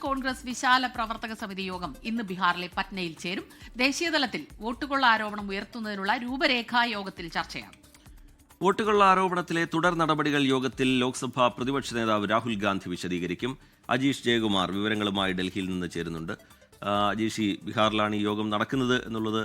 കോൺഗ്രസ് വിശാല പ്രവർത്തക സമിതി യോഗം ഇന്ന് ബീഹാറിലെ പറ്റ്നയിൽ ചേരും. ദേശീയതലത്തിൽ വോട്ടുകൊള്ള ആരോപണം ഉയർത്തുന്നതിനുള്ള രൂപരേഖാ യോഗത്തിൽ ചർച്ചയാണ്. വോട്ടുകൊള്ള ആരോപണത്തിലെ തുടർ നടപടികൾ യോഗത്തിൽ ലോക്സഭാ പ്രതിപക്ഷ നേതാവ് രാഹുൽ ഗാന്ധി വിശദീകരിക്കും. അജീഷ് ജയകുമാർ വിവരങ്ങളുമായി ഡൽഹിയിൽ നിന്ന് ചേരുന്നുണ്ട്. അജീഷ്, ബീഹാറിലാണ് ഈ യോഗം നടക്കുന്നത് എന്നുള്ളത്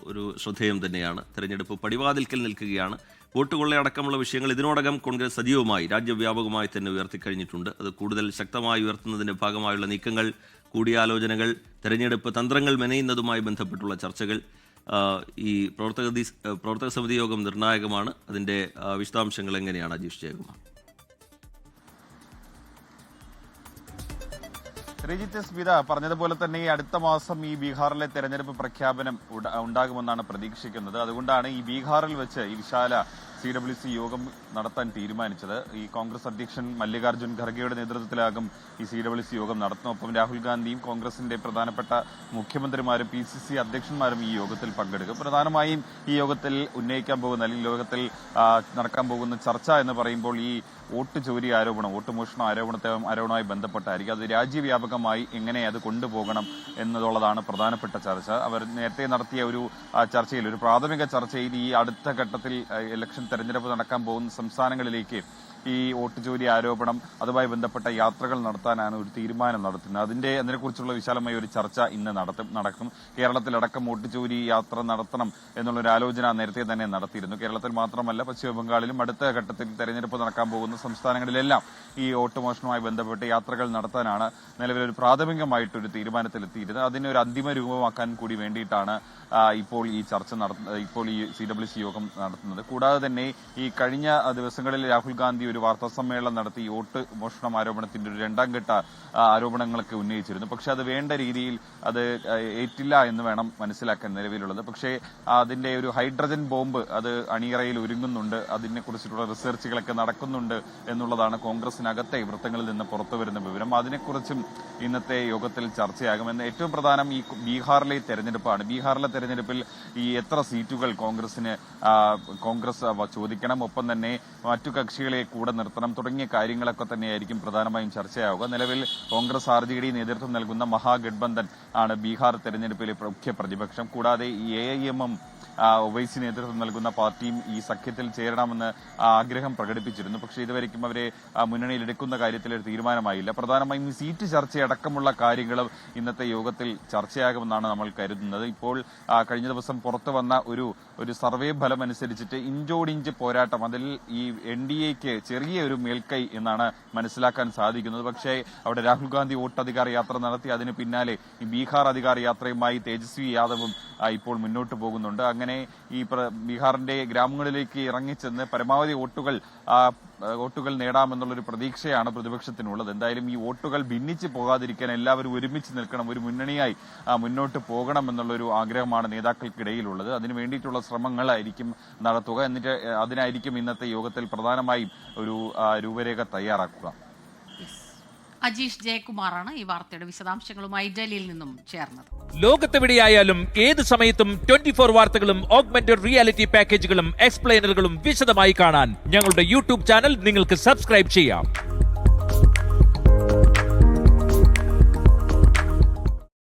ഒരു ശ്രദ്ധേയം തന്നെയാണ്. തെരഞ്ഞെടുപ്പ് പടിവാതിൽക്കൽ നിൽക്കുകയാണ്. വോട്ടുകൊള്ളയടക്കമുള്ള വിഷയങ്ങൾ ഇതിനോടകം കോൺഗ്രസ് സജീവമായി രാജ്യവ്യാപകമായി തന്നെ ഉയർത്തിക്കഴിഞ്ഞിട്ടുണ്ട്. അത് കൂടുതൽ ശക്തമായി ഉയർത്തുന്നതിന്റെ ഭാഗമായുള്ള നീക്കങ്ങൾ, കൂടിയാലോചനകൾ, തെരഞ്ഞെടുപ്പ് തന്ത്രങ്ങൾ മെനയുന്നതുമായി ബന്ധപ്പെട്ടുള്ള ചർച്ചകൾ, ഈ പ്രവർത്തക സമിതി യോഗം നിർണായകമാണ്. അതിന്റെ വിശദാംശങ്ങൾ എങ്ങനെയാണ് അജീഷ് ജയകുമാർ? രജിത്ത് സ്മിത പറഞ്ഞതുപോലെ തന്നെ ഈ അടുത്ത മാസം ഈ ബീഹാറിലെ തെരഞ്ഞെടുപ്പ് പ്രഖ്യാപനം ഉണ്ടാകുമെന്നാണ് പ്രതീക്ഷിക്കുന്നത്. അതുകൊണ്ടാണ് ഈ ബീഹാറിൽ വെച്ച് ഈ വിശാല CWC യോഗം നടത്താൻ തീരുമാനിച്ചത്. ഈ കോൺഗ്രസ് അധ്യക്ഷൻ മല്ലികാർജ്ജുൻ ഖർഗെയുടെ നേതൃത്വത്തിലാകും ഈ CWC യോഗം നടത്തുന്നത്. ഒപ്പം രാഹുൽ ഗാന്ധിയും കോൺഗ്രസിന്റെ പ്രധാനപ്പെട്ട മുഖ്യമന്ത്രിമാരും PCC അധ്യക്ഷന്മാരും ഈ യോഗത്തിൽ പങ്കെടുക്കും. പ്രധാനമായും ഈ യോഗത്തിൽ ഉന്നയിക്കാൻ പോകുന്ന അല്ലെങ്കിൽ യോഗത്തിൽ നടക്കാൻ പോകുന്ന ചർച്ച എന്ന് പറയുമ്പോൾ ഈ വോട്ട് ചോരി ആരോപണം, വോട്ട് മോഷണ ആരോപണവുമായി ബന്ധപ്പെട്ടായിരിക്കും. അത് രാജ്യവ്യാപകമായി എങ്ങനെ അത് കൊണ്ടുപോകണം എന്നുള്ളതാണ് പ്രധാനപ്പെട്ട ചർച്ച. അവർ നേരത്തെ നടത്തിയ ഒരു ചർച്ചയിൽ, ഒരു പ്രാഥമിക ചർച്ചയിൽ ഈ അടുത്ത ഘട്ടത്തിൽ ഇലക്ഷൻ തെരഞ്ഞെടുപ്പ് നടക്കാൻ പോകുന്ന സംസ്ഥാനങ്ങളിലേക്ക് ഈ വോട്ട് ചോരി ആരോപണം അതുമായി ബന്ധപ്പെട്ട യാത്രകൾ നടത്താനാണ് ഒരു തീരുമാനം നടത്തുന്നത്. അതിനെക്കുറിച്ചുള്ള വിശാലമായ ഒരു ചർച്ച ഇന്ന് നടക്കും. കേരളത്തിലടക്കം വോട്ട് ചോരി യാത്ര നടത്തണം എന്നുള്ളൊരു ആലോചന നേരത്തെ തന്നെ നടത്തിയിരുന്നു. കേരളത്തിൽ മാത്രമല്ല, പശ്ചിമ ബംഗാളിലും അടുത്ത ഘട്ടത്തിൽ തെരഞ്ഞെടുപ്പ് നടക്കാൻ പോകുന്ന സംസ്ഥാനങ്ങളിലെല്ലാം ഈ വോട്ട് മോഷണവുമായി ബന്ധപ്പെട്ട് യാത്രകൾ നടത്താനാണ് നിലവിലൊരു പ്രാഥമികമായിട്ടൊരു തീരുമാനത്തിലെത്തിയിരുന്നത്. അതിനൊരു അന്തിമ രൂപമാക്കാൻ കൂടി വേണ്ടിയിട്ടാണ് ഇപ്പോൾ ഈ CWC യോഗം നടത്തുന്നത്. കൂടാതെ തന്നെ ഈ കഴിഞ്ഞ ദിവസങ്ങളിൽ രാഹുൽ ഗാന്ധി ഒരു വാർത്താ സമ്മേളനം നടത്തി വോട്ട് മോഷണം ആരോപണത്തിന്റെ ഒരു രണ്ടാം ഘട്ട ആരോപണങ്ങളൊക്കെ ഉന്നയിച്ചിരുന്നു. പക്ഷെ അത് വേണ്ട രീതിയിൽ അത് ഏറ്റില്ല എന്ന് വേണം മനസ്സിലാക്കാൻ നിലവിലുള്ളത്. പക്ഷേ അതിന്റെ ഒരു ഹൈഡ്രജൻ ബോംബ് അത് അണിയറയിൽ ഒരുങ്ങുന്നുണ്ട്, അതിനെക്കുറിച്ചിട്ടുള്ള റിസർച്ചുകളൊക്കെ നടക്കുന്നുണ്ട് എന്നുള്ളതാണ് കോൺഗ്രസിനകത്തെ വൃത്തങ്ങളിൽ നിന്ന് പുറത്തുവരുന്ന വിവരം. അതിനെക്കുറിച്ചും ഇന്നത്തെ യോഗത്തിൽ ചർച്ചയാകുമെന്ന്. ഏറ്റവും പ്രധാനം ഈ ബീഹാറിലെ തെരഞ്ഞെടുപ്പാണ്. ബീഹാറിലെ തെരഞ്ഞെടുപ്പിൽ ഈ എത്ര സീറ്റുകൾ കോൺഗ്രസ് ചോദിക്കണം, ഒപ്പം തന്നെ മറ്റു കക്ഷികളെ കൂടെ നിർത്തണം തുടങ്ങിയ കാര്യങ്ങളൊക്കെ തന്നെയായിരിക്കും പ്രധാനമായും ചർച്ചയാവുക. നിലവിൽ കോൺഗ്രസ് RJD നേതൃത്വം നൽകുന്ന മഹാഗഡ്ബന്ധൻ ആണ് ബീഹാർ തെരഞ്ഞെടുപ്പിലെ മുഖ്യ പ്രതിപക്ഷം. കൂടാതെ ഈ AIMM ഒവൈസി നേതൃത്വം നൽകുന്ന പാർട്ടിയും ഈ സഖ്യത്തിൽ ചേരണമെന്ന് ആഗ്രഹം പ്രകടിപ്പിച്ചിരുന്നു. പക്ഷേ ഇതുവരെയ്ക്കും അവരെ മുന്നണിയിലെടുക്കുന്ന കാര്യത്തിൽ ഒരു തീരുമാനമായില്ല. പ്രധാനമായും ഈ സീറ്റ് ചർച്ചയടക്കമുള്ള കാര്യങ്ങളും ഇന്നത്തെ യോഗത്തിൽ ചർച്ചയാകുമെന്നാണ് നമ്മൾ കരുതുന്നത്. ഇപ്പോൾ കഴിഞ്ഞ ദിവസം പുറത്തു വന്ന ഒരു സർവേ ഫലം അനുസരിച്ചിട്ട് ഇഞ്ചോടിഞ്ച് പോരാട്ടം, അതിൽ ഈ NDAക്ക് ചെറിയ ഒരു മേൽക്കൈ എന്നാണ് മനസ്സിലാക്കാൻ സാധിക്കുന്നത്. പക്ഷേ അവിടെ രാഹുൽ ഗാന്ധി വോട്ട് അധികാര യാത്ര നടത്തി. അതിന് പിന്നാലെ ഈ ബീഹാർ അധികാര യാത്രയുമായി തേജസ്വി യാദവും ഇപ്പോൾ മുന്നോട്ട് പോകുന്നുണ്ട്. അങ്ങനെ ഈ ബീഹാറിന്റെ ഗ്രാമങ്ങളിലേക്ക് ഇറങ്ങിച്ചെന്ന് പരമാവധി വോട്ടുകൾ നേടാമെന്നുള്ളൊരു പ്രതീക്ഷയാണ് പ്രതിപക്ഷത്തിനുള്ളത്. എന്തായാലും ഈ വോട്ടുകൾ ഭിന്നിച്ച് പോകാതിരിക്കാൻ എല്ലാവരും ഒരുമിച്ച് നിൽക്കണം, ഒരു മുന്നണിയായി മുന്നോട്ട് പോകണം എന്നുള്ളൊരു ആഗ്രഹമാണ് നേതാക്കൾക്കിടയിലുള്ളത്. അതിനു വേണ്ടിയിട്ടുള്ള ശ്രമങ്ങളായിരിക്കും നടത്തുക. എന്നിട്ട് അതിനായിരിക്കും ഇന്നത്തെ യോഗത്തിൽ പ്രധാനമായും ഒരു രൂപരേഖ തയ്യാറാക്കുക. അജീഷ് ജയകുമാറാണ് ഈ വാർത്തയുടെ വിശദാംശങ്ങളുമായി ഡൽഹിയിൽ നിന്നും ചേർന്നത്. ലോകത്തെവിടെയായാലും ഏത് സമയത്തും 24 വാർത്തകളും ഓഗ്മെന്റഡ് റിയാലിറ്റി പാക്കേജുകളും എക്സ്പ്ലെയിനറുകളും വിശദമായി കാണാൻ ഞങ്ങളുടെ YouTube ചാനൽ നിങ്ങൾക്ക് സബ്സ്ക്രൈബ് ചെയ്യാം.